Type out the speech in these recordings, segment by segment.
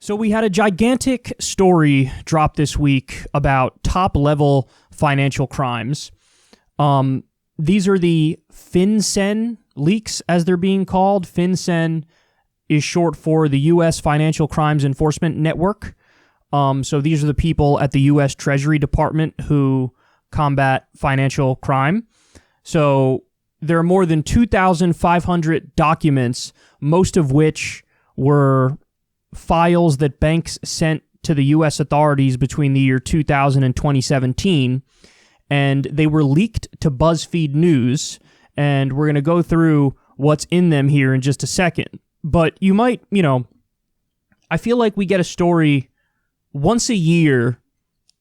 So we had a gigantic story drop this week about top-level financial crimes. These are the FinCEN leaks, as they're being called. FinCEN is short for the U.S. Financial Crimes Enforcement Network. So these are the people at the U.S. Treasury Department who combat financial crime. So there are more than 2,500 documents, most of which were files that banks sent to the U.S. authorities between the year 2000 and 2017, and they were leaked to BuzzFeed News, and we're going to go through what's in them here in just a second. But you might, I feel like we get a story once a year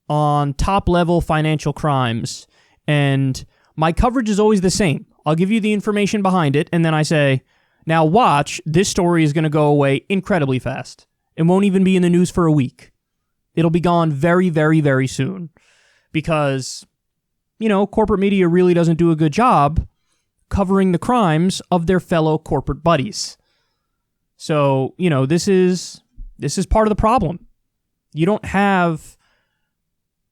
on top-level financial crimes, and my coverage is always the same. I'll give you the information behind it, and then I say, now watch, this story is going to go away incredibly fast. It won't even be in the news for a week. It'll be gone very, very, very soon. Because, corporate media really doesn't do a good job covering the crimes of their fellow corporate buddies. So, this is part of the problem. You don't have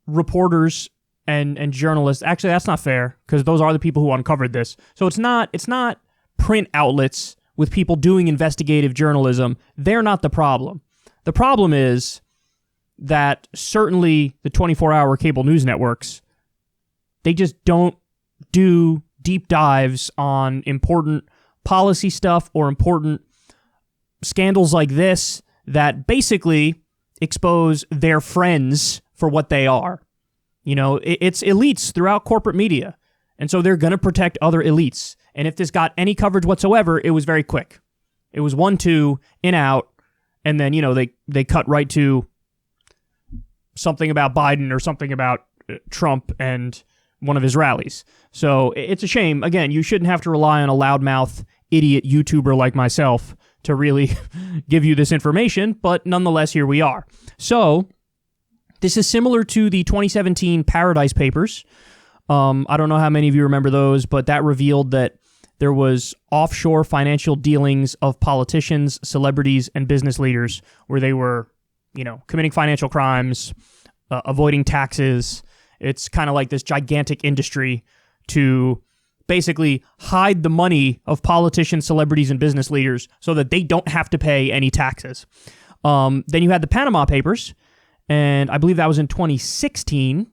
reporters and journalists. Actually, that's not fair, because those are the people who uncovered this. So it's not print outlets with people doing investigative journalism. They're not the problem. The problem is that certainly the 24-hour cable news networks, they just don't do deep dives on important policy stuff or important scandals like this that basically expose their friends for what they are. It's elites throughout corporate media, and so they're going to protect other elites. And if this got any coverage whatsoever, it was very quick. It was 1-2, in, out, and then, they cut right to something about Biden or something about Trump and one of his rallies. So it's a shame. Again, you shouldn't have to rely on a loudmouth idiot YouTuber like myself to really give you this information, but nonetheless, here we are. So this is similar to the 2017 Paradise Papers. I don't know how many of you remember those, but that revealed that there was offshore financial dealings of politicians, celebrities, and business leaders where they were, committing financial crimes, avoiding taxes. It's kind of like this gigantic industry to basically hide the money of politicians, celebrities, and business leaders so that they don't have to pay any taxes. Then you had the Panama Papers, and I believe that was in 2016.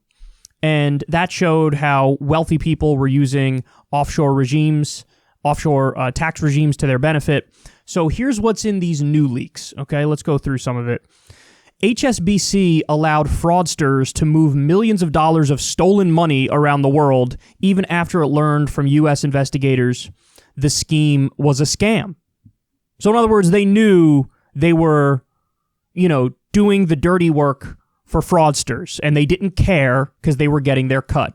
And that showed how wealthy people were using offshore tax regimes to their benefit. So here's what's in these new leaks. Okay, let's go through some of it. HSBC allowed fraudsters to move millions of dollars of stolen money around the world, even after it learned from U.S. investigators the scheme was a scam. So in other words, they knew they were, doing the dirty work for fraudsters, and they didn't care because they were getting their cut.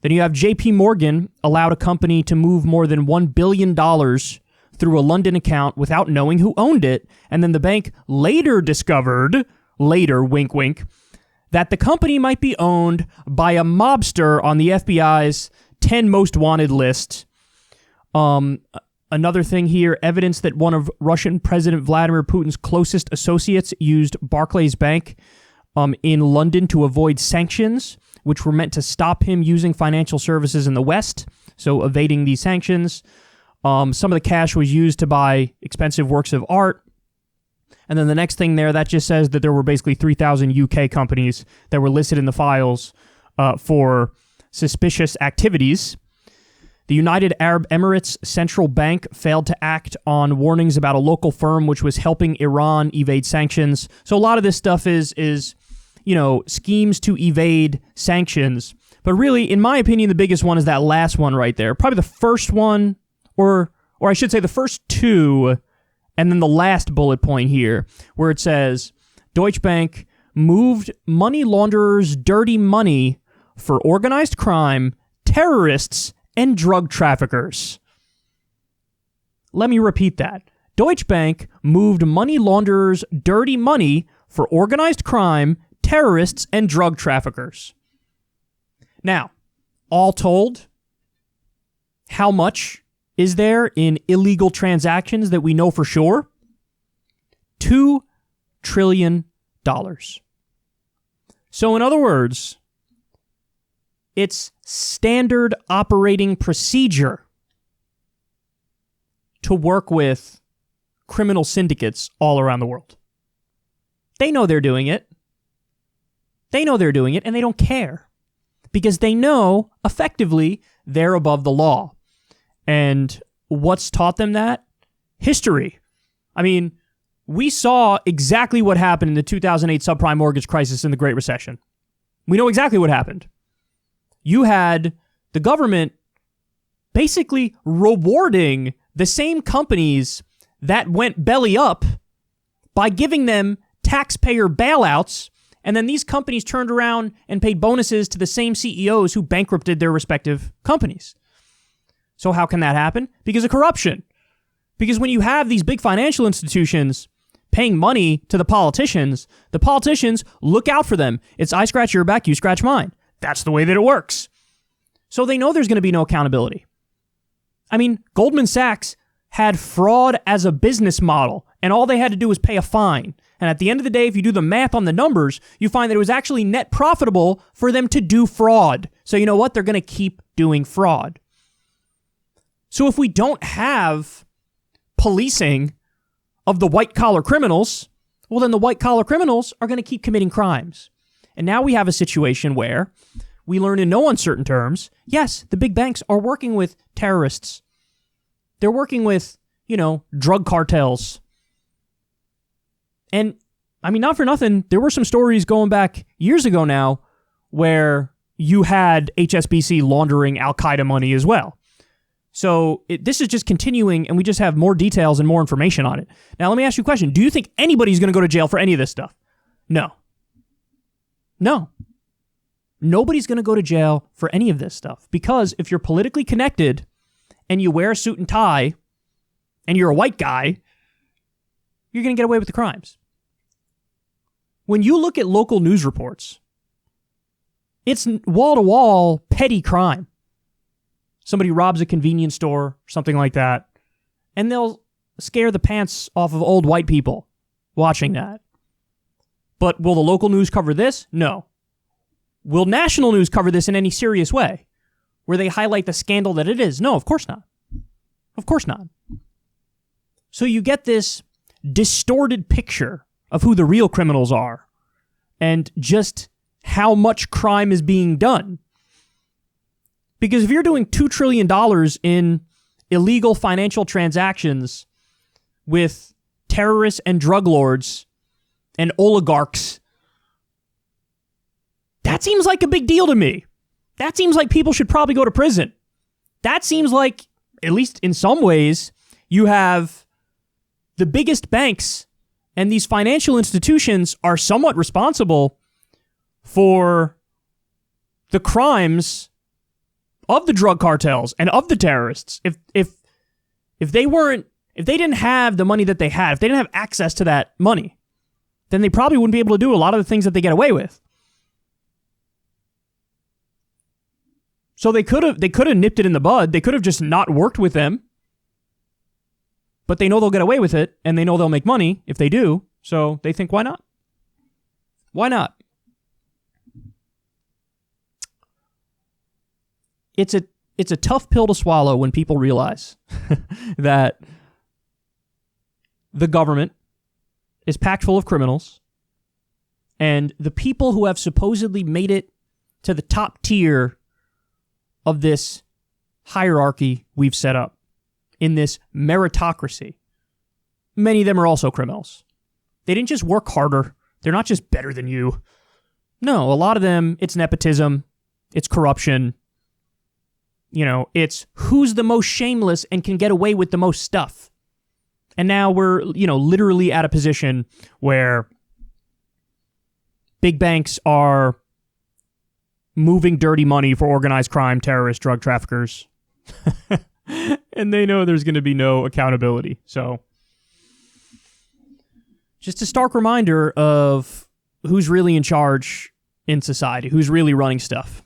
Then you have JP Morgan allowed a company to move more than $1 billion through a London account without knowing who owned it, and then the bank later discovered, wink wink, that the company might be owned by a mobster on the FBI's 10 most wanted list. Another thing here, evidence that one of Russian President Vladimir Putin's closest associates used Barclays Bank in London to avoid sanctions, which were meant to stop him using financial services in the West, so evading these sanctions. Some of the cash was used to buy expensive works of art. And then the next thing there, that just says that there were basically 3,000 UK companies that were listed in the files for suspicious activities. The United Arab Emirates Central Bank failed to act on warnings about a local firm which was helping Iran evade sanctions. So a lot of this stuff is schemes to evade sanctions. But really, in my opinion, the biggest one is that last one right there. Probably the first one, or I should say the first two, and then the last bullet point here, where it says, Deutsche Bank moved money launderers' dirty money for organized crime, terrorists, and drug traffickers. Let me repeat that. Deutsche Bank moved money launderers' dirty money for organized crime, terrorists, and drug traffickers. Now, all told, how much is there in illegal transactions that we know for sure? $2 trillion. So in other words, it's standard operating procedure to work with criminal syndicates all around the world. They know they're doing it. They know they're doing it, and they don't care because they know effectively they're above the law. And what's taught them that? History. I mean, we saw exactly what happened in the 2008 subprime mortgage crisis and the Great Recession. We know exactly what happened. You had the government basically rewarding the same companies that went belly up by giving them taxpayer bailouts, and then these companies turned around and paid bonuses to the same CEOs who bankrupted their respective companies. So how can that happen? Because of corruption. Because when you have these big financial institutions paying money to the politicians look out for them. It's I scratch your back, you scratch mine. That's the way that it works. So they know there's going to be no accountability. I mean, Goldman Sachs had fraud as a business model, and all they had to do was pay a fine. And at the end of the day, if you do the math on the numbers, you find that it was actually net profitable for them to do fraud. So you know what? They're going to keep doing fraud. So if we don't have policing of the white-collar criminals, well, then the white-collar criminals are going to keep committing crimes. And now we have a situation where we learn in no uncertain terms, yes, the big banks are working with terrorists. They're working with, drug cartels. And, I mean, not for nothing, there were some stories going back years ago now where you had HSBC laundering Al-Qaeda money as well. So this is just continuing, and we just have more details and more information on it. Now, let me ask you a question. Do you think anybody's going to go to jail for any of this stuff? No. Nobody's going to go to jail for any of this stuff, because if you're politically connected and you wear a suit and tie and you're a white guy, you're going to get away with the crimes. When you look at local news reports, it's wall-to-wall petty crime. Somebody robs a convenience store, or something like that, and they'll scare the pants off of old white people watching that. But will the local news cover this? No. Will national news cover this in any serious way, where they highlight the scandal that it is? No, of course not. Of course not. So you get this distorted picture of who the real criminals are and just how much crime is being done. Because if you're doing $2 trillion in illegal financial transactions with terrorists and drug lords and oligarchs, that seems like a big deal to me. That seems like people should probably go to prison. That seems like, at least in some ways, you have the biggest banks and these financial institutions are somewhat responsible for the crimes of the drug cartels and of the terrorists. If they didn't have the money that they had, if they didn't have access to that money, then they probably wouldn't be able to do a lot of the things that they get away with. So they could have nipped it in the bud. They could have just not worked with them. But they know they'll get away with it, and they know they'll make money if they do. So they think, why not? Why not? It's a tough pill to swallow when people realize that the government is packed full of criminals, and the people who have supposedly made it to the top tier of this hierarchy we've set up in this meritocracy, many of them are also criminals. They didn't just work harder. They're not just better than you. No, a lot of them, it's nepotism, it's corruption. It's who's the most shameless and can get away with the most stuff. And now we're, literally at a position where big banks are moving dirty money for organized crime, terrorists, drug traffickers. And they know there's going to be no accountability. So just a stark reminder of who's really in charge in society, who's really running stuff.